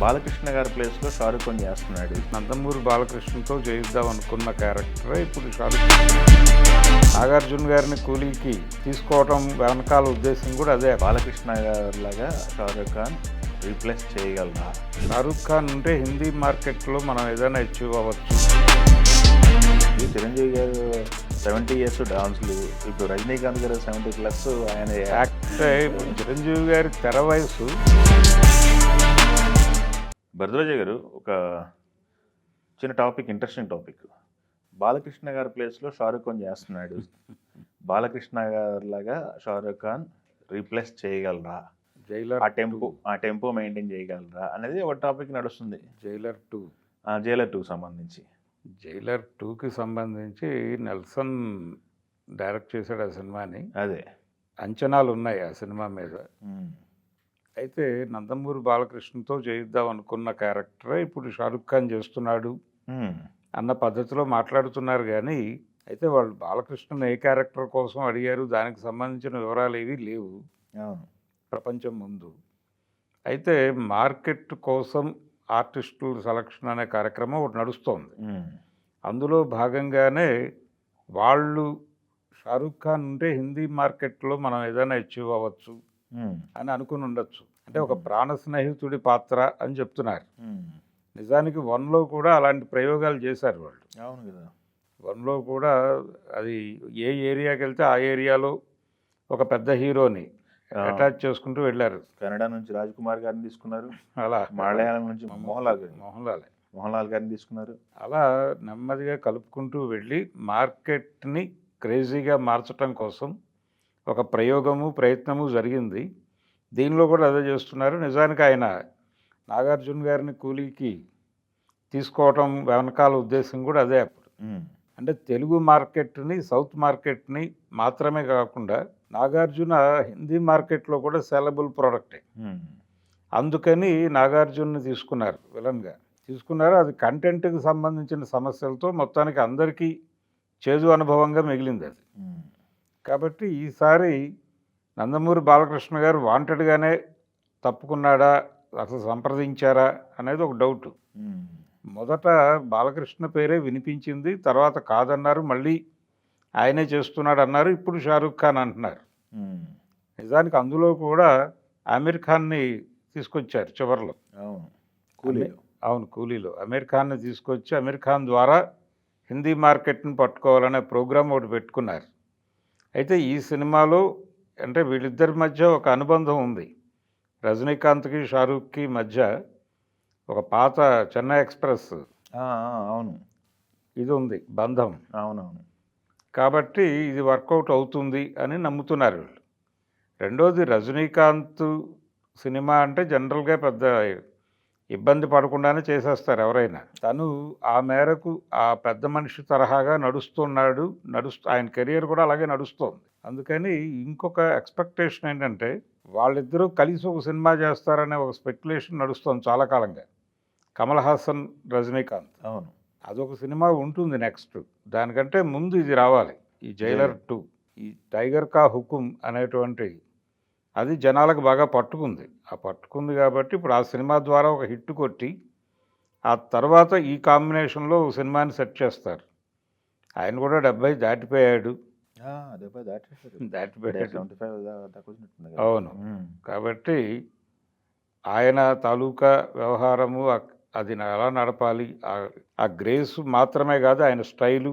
బాలకృష్ణ గారి ప్లేస్లో షారుఖ్ ఖాన్ చేస్తున్నాడు. నందమూరి బాలకృష్ణతో చేయిద్దాం అనుకున్న క్యారెక్టరే ఇప్పుడు షారుఖ్. నాగార్జున గారిని కూలీకి తీసుకోవడం వెనకాల ఉద్దేశం కూడా అదే. బాలకృష్ణ గారి లాగా షారుఖ్ ఖాన్ రీప్లేస్ చేయగలరా? షారుఖ్ ఖాన్ ఉంటే హిందీ మార్కెట్లో మనం ఏదైనా అచీవ్ అవ్వచ్చు. ఈ చిరంజీవి గారు 70 years డాన్స్లు, ఇప్పుడు రజనీకాంత్ గారు 70+ ఆయన యాక్టే. ఇప్పుడు చిరంజీవి గారి తెర వయసు. భరద్వాజ గారు ఒక చిన్న టాపిక్, ఇంట్రెస్టింగ్ టాపిక్. బాలకృష్ణ గారి ప్లేస్లో షారుఖ్ ఖాన్ చేస్తున్నాడు. బాలకృష్ణ గారి లాగా షారుఖ్ ఖాన్ రీప్లేస్ చేయగలరా? జైలర్ ఆ టెంపో మెయింటైన్ చేయగలరా అనేది ఒక టాపిక్ నడుస్తుంది. జైలర్ 2 జైలర్ 2 సంబంధించి. జైలర్ 2కి సంబంధించి నెల్సన్ డైరెక్ట్ చేశాడు ఆ సినిమాని. అదే అంచనాలు ఉన్నాయి ఆ సినిమా మీద. అయితే నందమూరి బాలకృష్ణతో చేయిద్దాం అనుకున్న క్యారెక్టరే ఇప్పుడు షారుఖ్ ఖాన్ చేస్తున్నాడు అన్న పద్ధతిలో మాట్లాడుతున్నారు. కానీ అయితే వాళ్ళు బాలకృష్ణను ఏ క్యారెక్టర్ కోసం అడిగారు, దానికి సంబంధించిన వివరాలు ఏవి లేవు ప్రపంచం ముందు. అయితే మార్కెట్ కోసం ఆర్టిస్టుల సెలక్షన్ అనే కార్యక్రమం ఒకటి నడుస్తోంది. అందులో భాగంగానే వాళ్ళు షారుఖ్ ఖాన్ ఉంటే హిందీ మార్కెట్లో మనం ఏదైనా అచీవ్ అవ్వచ్చు అని అనుకుని ఉండొచ్చు. అంటే ఒక ప్రాణ స్నేహితుడి పాత్ర అని చెప్తున్నారు. నిజానికి 1లో కూడా అలాంటి ప్రయోగాలు చేశారు వాళ్ళు. అవును కదా. 1లో కూడా అది ఏ ఏరియాకి వెళ్తే ఆ ఏరియాలో ఒక పెద్ద హీరోని అటాచ్ చేసుకుంటూ వెళ్ళారు. కన్నడ నుంచి రాజ్ కుమార్ గారిని తీసుకున్నారు, అలా మలయాళం నుంచి మోహన్ లాల్ గారిని తీసుకున్నారు. అలా నెమ్మదిగా కలుపుకుంటూ వెళ్ళి మార్కెట్ని క్రేజీగా మార్చడం కోసం ఒక ప్రయత్నము జరిగింది. దీనిలో కూడా అదే చేస్తున్నారు. నిజానికి ఆయన నాగార్జున గారిని కూలీకి తీసుకోవటం వెనకాల ఉద్దేశం కూడా అదే. అప్పుడు అంటే తెలుగు మార్కెట్ని, సౌత్ మార్కెట్ని మాత్రమే కాకుండా నాగార్జున హిందీ మార్కెట్లో కూడా సెలబుల్ ప్రోడక్టే. అందుకని నాగార్జున్ని తీసుకున్నారు, విలన్గా తీసుకున్నారు. అది కంటెంట్కి సంబంధించిన సమస్యలతో మొత్తానికి అందరికీ చేదు అనుభవంగా మిగిలింది అది. కాబట్టి ఈసారి నందమూరి బాలకృష్ణ గారు వాంటెడ్గానే తప్పుకున్నాడా, అసలు సంప్రదించారా అనేది ఒక డౌట్. మొదట బాలకృష్ణ పేరే వినిపించింది, తర్వాత కాదన్నారు, మళ్ళీ ఆయనే చేస్తున్నాడు అన్నారు, ఇప్పుడు షారుఖ్ ఖాన్ అంటున్నారు. నిజానికి అందులో కూడా ఆమీర్ ఖాన్ని తీసుకొచ్చారు చివరిలో. అవును, కూలీలో ఆమీర్ ఖాన్ని తీసుకొచ్చి ఆమీర్ ఖాన్ ద్వారా హిందీ మార్కెట్ని పట్టుకోవాలనే ప్రోగ్రాం ఒకటి పెట్టుకున్నారు. అయితే ఈ సినిమాలో అంటే వీళ్ళిద్దరి మధ్య ఒక అనుబంధం ఉంది. రజనీకాంత్కి షారూఖ్కి మధ్య ఒక పాత చెన్నై ఎక్స్ప్రెస్ అవును ఇది ఉంది, బంధం. అవునవును. కాబట్టి ఇది వర్కౌట్ అవుతుంది అని నమ్ముతున్నారు వీళ్ళు. రెండోది, రజనీకాంత్ సినిమా అంటే జనరల్గా పెద్ద ఇబ్బంది పడకుండానే చేసేస్తారు ఎవరైనా. తను ఆ మేరకు ఆ పెద్ద మనిషి తరహాగా నడుస్తున్నాడు, ఆయన కెరియర్ కూడా అలాగే నడుస్తోంది. అందుకని ఇంకొక ఎక్స్పెక్టేషన్ ఏంటంటే వాళ్ళిద్దరూ కలిసి ఒక సినిమా చేస్తారనే ఒక స్పెక్యులేషన్ నడుస్తోంది చాలా కాలంగా. కమల్ హాసన్, రజనీకాంత్. అవును, అదొక సినిమా ఉంటుంది నెక్స్ట్. దానికంటే ముందు ఇది రావాలి, ఈ జైలర్ 2. ఈ టైగర్ కా హుకుం అనేటువంటి అది జనాలకు బాగా పట్టుకుంది. ఆ పట్టుకుంది కాబట్టి ఇప్పుడు ఆ సినిమా ద్వారా ఒక హిట్ కొట్టి ఆ తర్వాత ఈ కాంబినేషన్లో సినిమాని సెట్ చేస్తారు. ఆయన కూడా 70 దాటిపోయాడు. అవును. కాబట్టి ఆయన తాలూకా వ్యవహారము అది ఎలా నడపాలి, ఆ గ్రేస్ మాత్రమే కాదు, ఆయన స్టైలు,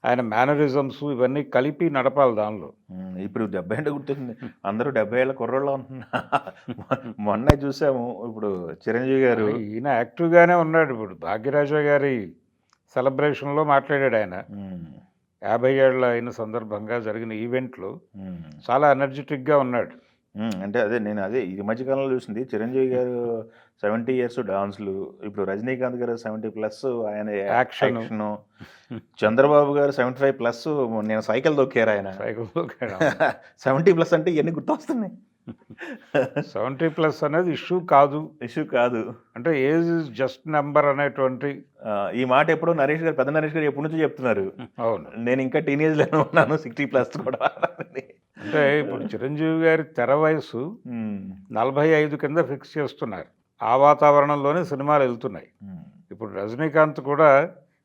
ఆయన మేనరిజమ్స్ ఇవన్నీ కలిపి నడపాలి దానిలో. ఇప్పుడు 70 అంటే గుర్తుంది, అందరూ 70 ఏళ్ళ కుర్రోళ్ళు ఉంటున్నా. మొన్న చూసాము. ఇప్పుడు చిరంజీవి గారు ఈయన యాక్టివ్గానే ఉన్నాడు. ఇప్పుడు భాగ్యరాజా గారి సెలబ్రేషన్లో మాట్లాడాడు ఆయన. 50 ఏళ్ళ అయిన సందర్భంగా జరిగిన ఈవెంట్లో చాలా ఎనర్జెటిక్గా ఉన్నాడు. అంటే అదే ఈ మధ్యకాలంలో చూసింది. చిరంజీవి గారు 70 years డాన్స్లు, ఇప్పుడు రజనీకాంత్ గారు 70+ ఆయన యాక్షన్, చంద్రబాబు గారు 75+. నేను సైకిల్ తొక్కారు ఆయన. 70+ అంటే ఇవన్నీ గుర్తొస్తున్నాయి. 70+ అనేది ఇష్యూ కాదు. అంటే ఏజ్ ఇస్ జస్ట్ నెంబర్ అనేటువంటి ఈ మాట ఎప్పుడో పెద్ద నరేష్ గారు ఎప్పటి నుంచో చెప్తున్నారు. అవును, నేను ఇంకా టీనేజ్లోనే ఉన్నాను, 60+ కూడా. అంటే ఇప్పుడు చిరంజీవి గారి తెర వయసు 45 కింద ఫిక్స్ చేస్తున్నారు. ఆ వాతావరణంలోనే సినిమాలు వెళ్తున్నాయి. ఇప్పుడు రజనీకాంత్ కూడా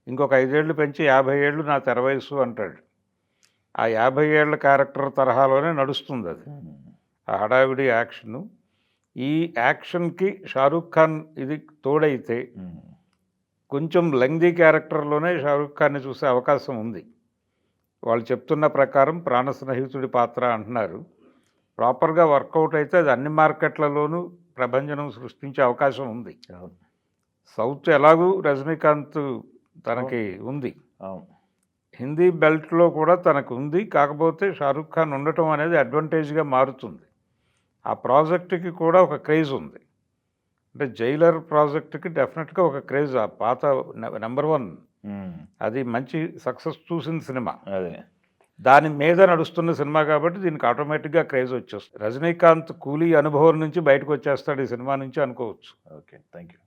ఇంకొక 5 ఏళ్ళు పెంచి 50 ఏళ్ళు నా తెర వయసు అంటాడు. ఆ 50 ఏళ్ల క్యారెక్టర్ తరహాలోనే నడుస్తుంది అది. ఆ హడావిడి యాక్షను. ఈ యాక్షన్కి షారూఖ్ ఖాన్ ఇది తోడైతే కొంచెం లెంగ్దీ క్యారెక్టర్లోనే షారూఖ్ ఖాన్ని చూసే అవకాశం ఉంది. వాళ్ళు చెప్తున్న ప్రకారం ప్రాణ స్నేహితుడి పాత్ర అంటున్నారు. ప్రాపర్గా వర్కౌట్ అయితే అది అన్ని మార్కెట్లలోనూ ప్రభంజనం సృష్టించే అవకాశం ఉంది. సౌత్ ఎలాగూ రజనీకాంత్ తనకి ఉంది, హిందీ బెల్ట్లో కూడా తనకు ఉంది. కాకపోతే షారూఖ్ ఖాన్ ఉండటం అనేది అడ్వాంటేజ్గా మారుతుంది. ఆ ప్రాజెక్టుకి కూడా ఒక క్రేజ్ ఉంది. అంటే జైలర్ ప్రాజెక్టుకి డెఫినెట్గా ఒక క్రేజ్. ఆ పాత నెంబర్ 1 అది మంచి సక్సెస్ చూసిన సినిమా, అదే దాని మీద నడుస్తున్న సినిమా కాబట్టి దీనికి ఆటోమేటిక్గా క్రేజ్ వచ్చేస్తుంది. రజనీకాంత్ కూలీ అనుభవం నుంచి బయటకు వచ్చేస్తాడు ఈ సినిమా నుంచి అనుకోవచ్చు. Okay, thank you.